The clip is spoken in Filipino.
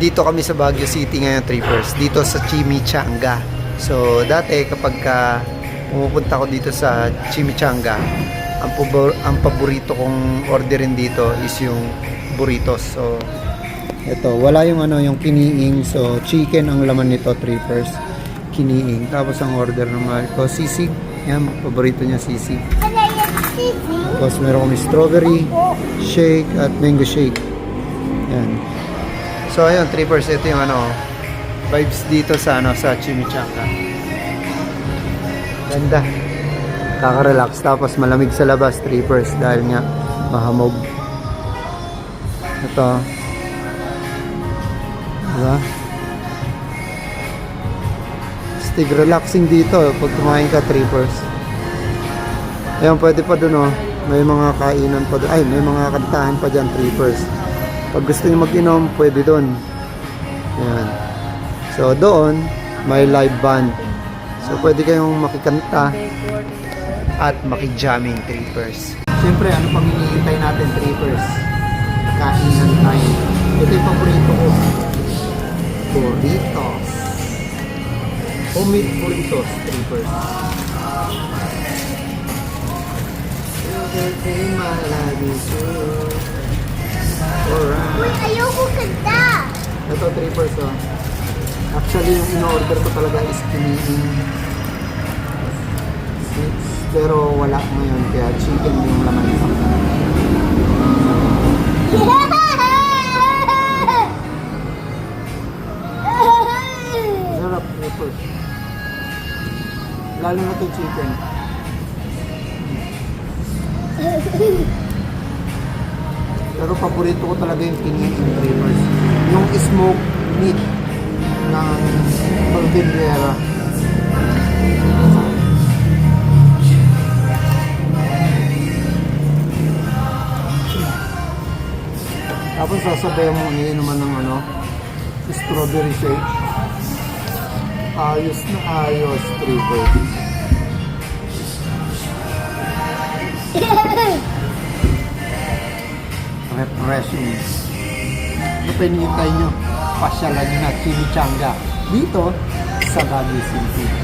Nandito kami sa Baguio City ngayon, Trippers. Dito sa Chimichanga. So, dati kapag pumupunta ko dito sa Chimichanga, ang paborito kong orderin dito is yung burritos. So, ito, wala yung yung kiniing. So, chicken ang laman nito, Trippers. Kiniing. Tapos ang order naman ito, sisig. Yan, paborito niya sisig. Tapos meron kami strawberry shake at mango shake. Yan. So ayun, Trippers, ito yung vibes dito sa sa Chimichanga. Ganda. Kaka-relax, tapos malamig sa labas, Trippers, dahil nga mahamog. Ito. Diba? Stig relaxing dito pag kumain ka, Trippers. Ayan, pwede pa dun may mga kainan pa dun. Ay, may mga kantahan pa dyan, Trippers. Pag gusto nyo mag-inom, pwede dun. Ayan. So, doon, may live band. So, pwede kayong makikanta at makijamming, Trippers. Siyempre, ano pang hinihintay natin, Trippers? Kainan tayo. Ito yung paborito ko. Burritos. Homemade burritos, Trippers. Alright. Uy, ayoko kanta. Ito, Trippers, Actually, yung in-order ko talaga is kiniing. Pero wala ngayon, kaya chicken yung laman nito. Sarap, Trippers. Lalo na ito chicken. Pero paborito ko talaga yung kiniing, Trippers. Yung smoked meat ng Cordillera. Tapos sasabayan mo ngayon naman ng strawberry shake. Ayos na ayos, Trippers. Refreshing. Ano pa hinihintay nyo? Pasyalan nyo na Chimichanga dito sa Baguio City.